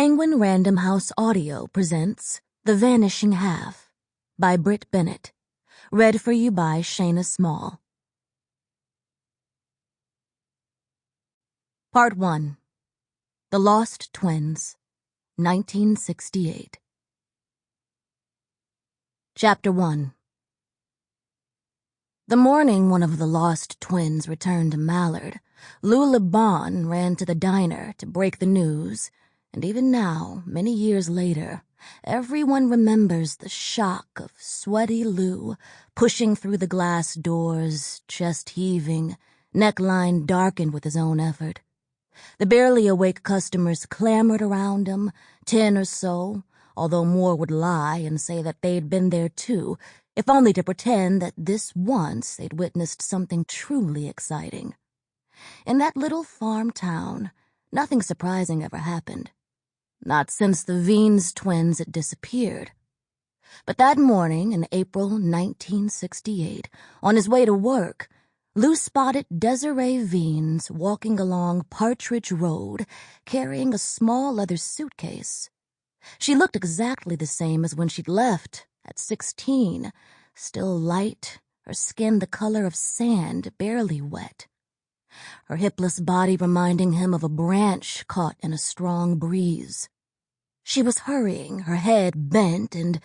Penguin Random House Audio presents The Vanishing Half by Brit Bennett. Read for you by Shayna Small. Part 1. The Lost Twins, 1968. Chapter 1. The morning one of the lost twins returned to Mallard, Lou LeBon ran to the diner to break the news, and even now, many years later, everyone remembers the shock of sweaty Lou pushing through the glass doors, chest heaving, neckline darkened with his own effort. The barely awake customers clamored around him, 10 or so, although more would lie and say that they'd been there too, if only to pretend that this once they'd witnessed something truly exciting. In that little farm town, nothing surprising ever happened. Not since the Veens twins had disappeared. But that morning in April 1968, on his way to work, Lou spotted Desiree Veens walking along Partridge Road, carrying a small leather suitcase. She looked exactly the same as when she'd left, at 16, still light, her skin the color of sand, barely wet. Her hipless body reminding him of a branch caught in a strong breeze. She was hurrying, her head bent, and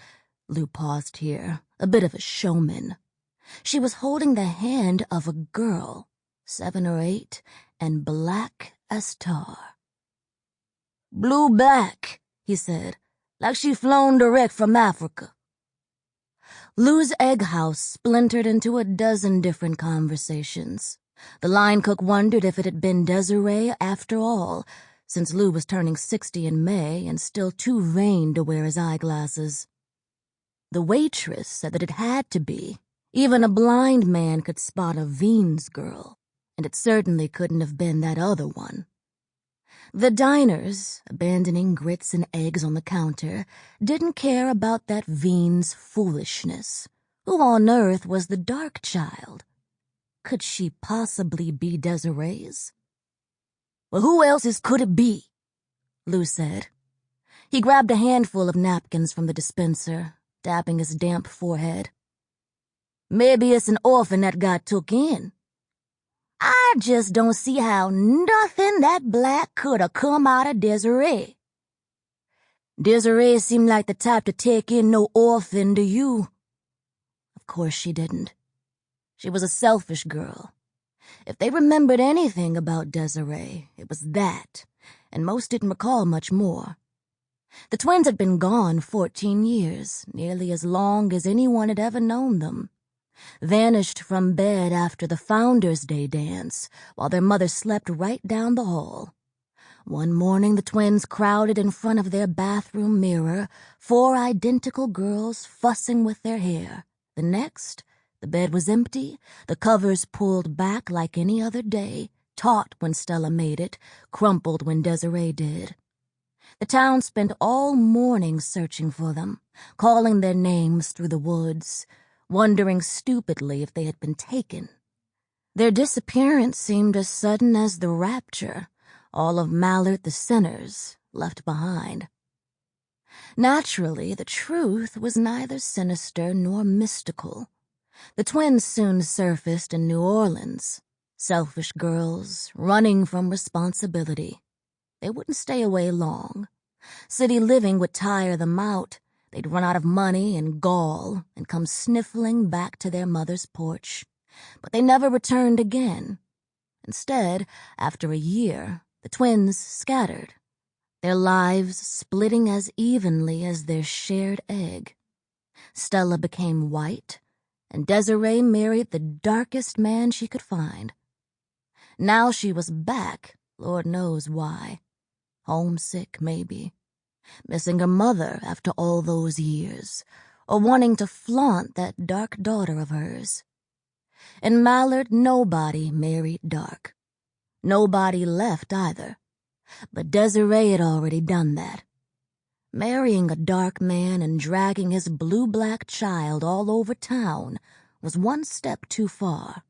Lou paused here, a bit of a showman. She was holding the hand of a girl, 7 or 8, and black as tar. "Blue black," he said, "like she flown direct from Africa." Lou's egg house splintered into a dozen different conversations. The line cook wondered if it had been Desiree after all, since Lou was turning 60 in May and still too vain to wear his eyeglasses. The waitress said that it had to be. Even a blind man could spot a Veens girl, and it certainly couldn't have been that other one. The diners, abandoning grits and eggs on the counter, didn't care about that Veens foolishness. Who on earth was the dark child? Could she possibly be Desiree's? "Well, who else's could it be?" Lou said. He grabbed a handful of napkins from the dispenser, dabbing his damp forehead. "Maybe it's an orphan that got took in. I just don't see how nothing that black could have come out of Desiree. Desiree seemed like the type to take in no orphan, do you?" Of course she didn't. She was a selfish girl. If they remembered anything about Desiree, it was that, and most didn't recall much more. The twins had been gone 14 years, nearly as long as anyone had ever known them. Vanished from bed after the Founders' Day dance, while their mother slept right down the hall. One morning the twins crowded in front of their bathroom mirror, 4 identical girls fussing with their hair. The next, the bed was empty, the covers pulled back like any other day, taut when Stella made it, crumpled when Desiree did. The town spent all morning searching for them, calling their names through the woods, wondering stupidly if they had been taken. Their disappearance seemed as sudden as the rapture, all of Mallard the sinners left behind. Naturally, the truth was neither sinister nor mystical. The twins soon surfaced in New Orleans, selfish girls running from responsibility. They wouldn't stay away long. City living would tire them out. They'd run out of money and gall and come sniffling back to their mother's porch. But they never returned again. Instead, after a year, the twins scattered, their lives splitting as evenly as their shared egg. Stella became white, and Desiree married the darkest man she could find. Now she was back, Lord knows why. Homesick, maybe. Missing her mother after all those years, or wanting to flaunt that dark daughter of hers. In Mallard, nobody married dark. Nobody left either. But Desiree had already done that. Marrying a dark man and dragging his blue-black child all over town was one step too far.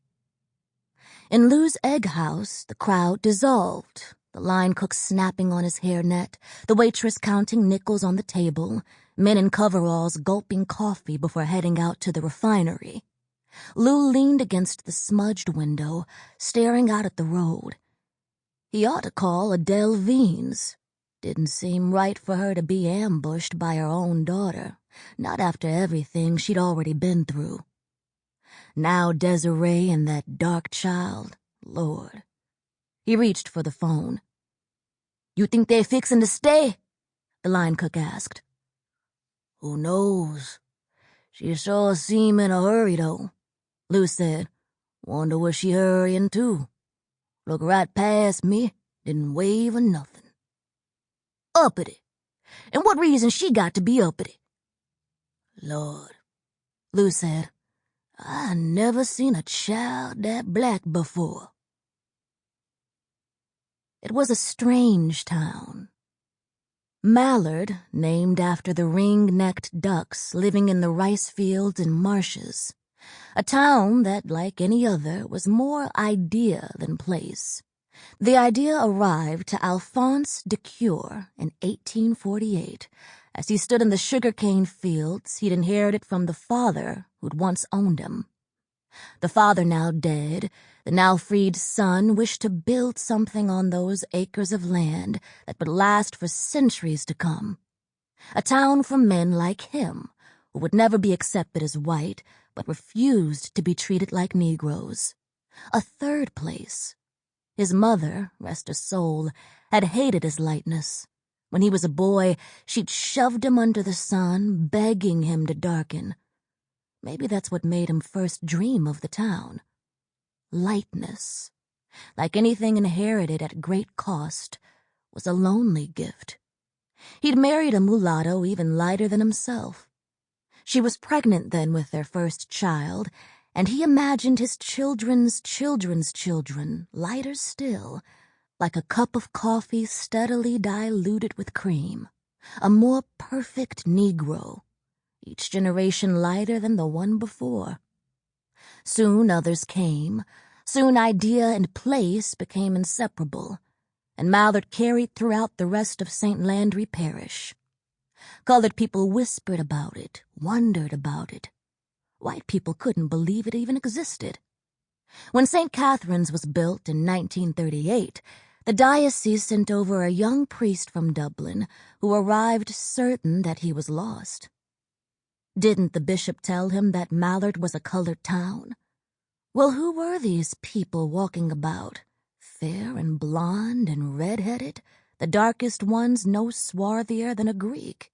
In Lou's egg house, the crowd dissolved, the line cook snapping on his hairnet, the waitress counting nickels on the table, men in coveralls gulping coffee before heading out to the refinery. Lou leaned against the smudged window, staring out at the road. He ought to call Adele Veens. Didn't seem right for her to be ambushed by her own daughter, not after everything she'd already been through. Now Desiree and that dark child, Lord. He reached for the phone. "You think they fixin' to stay?" the line cook asked. "Who knows? She sure seem in a hurry, though," Lou said. "Wonder where she hurryin' to. Look right past me, didn't wave or nothing." "Uppity. And what reason she got to be uppity?" "Lord," Lou said, "I never seen a child that black before." It was a strange town. Mallard, named after the ring-necked ducks living in the rice fields and marshes. A town that, like any other, was more idea than place. The idea arrived to Alphonse de Cure in 1848, as he stood in the sugarcane fields he'd inherited from the father who'd once owned him. The father now dead, the now freed son wished to build something on those acres of land that would last for centuries to come. A town for men like him, who would never be accepted as white, but refused to be treated like Negroes. A third place. His mother, rest her soul, had hated his lightness. When he was a boy, she'd shoved him under the sun, begging him to darken. Maybe that's what made him first dream of the town. Lightness, like anything inherited at great cost, was a lonely gift. He'd married a mulatto even lighter than himself. She was pregnant then with their first child, and he imagined his children's children's children lighter still, like a cup of coffee steadily diluted with cream, a more perfect Negro, each generation lighter than the one before. Soon others came. Soon idea and place became inseparable, and Mallard carried throughout the rest of St. Landry Parish. Colored people whispered about it, wondered about it. White people couldn't believe it even existed. When St. Catherine's was built in 1938, the diocese sent over a young priest from Dublin who arrived certain that he was lost. Didn't the bishop tell him that Mallard was a colored town? Well, who were these people walking about? Fair and blonde and red-headed, the darkest ones no swarthier than a Greek.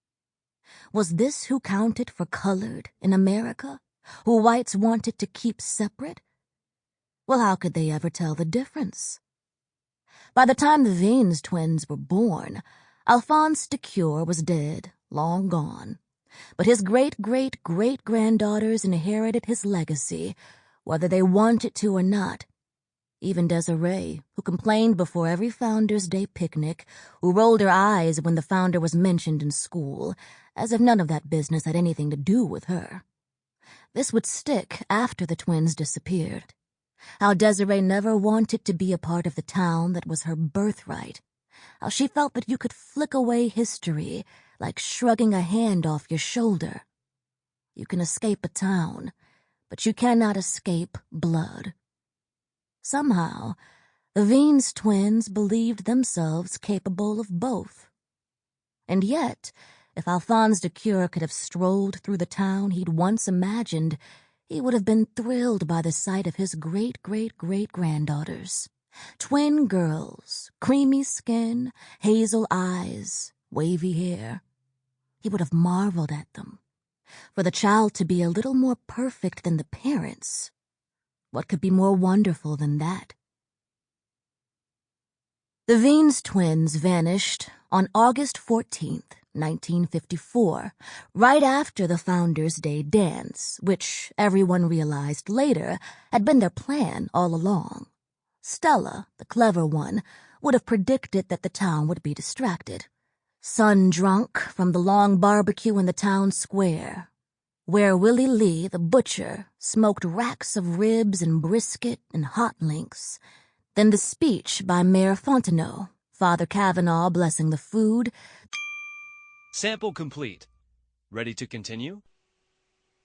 Was this who counted for colored in America, who whites wanted to keep separate? Well, how could they ever tell the difference? By the time the Veens twins were born, Alphonse de Cure was dead, long gone. But his great-great-great-granddaughters inherited his legacy, whether they wanted to or not. Even Desiree, who complained before every Founder's Day picnic, who rolled her eyes when the founder was mentioned in school, as if none of that business had anything to do with her. This would stick after the twins disappeared. How Desiree never wanted to be a part of the town that was her birthright. How she felt that you could flick away history like shrugging a hand off your shoulder. You can escape a town, but you cannot escape blood. Somehow, the Veens twins believed themselves capable of both. And yet, if Alphonse de Cure could have strolled through the town he'd once imagined, he would have been thrilled by the sight of his great-great-great-granddaughters. Twin girls, creamy skin, hazel eyes, wavy hair. He would have marveled at them. For the child to be a little more perfect than the parents, what could be more wonderful than that? The Veens twins vanished on August 14th, 1954, right after the Founder's Day dance, which everyone realized later had been their plan all along. Stella, the clever one, would have predicted that the town would be distracted. Sun-drunk from the long barbecue in the town square, where Willie Lee, the butcher, smoked racks of ribs and brisket and hot links. Then the speech by Mayor Fontenot, Father Kavanaugh blessing the food. Sample complete. Ready to continue?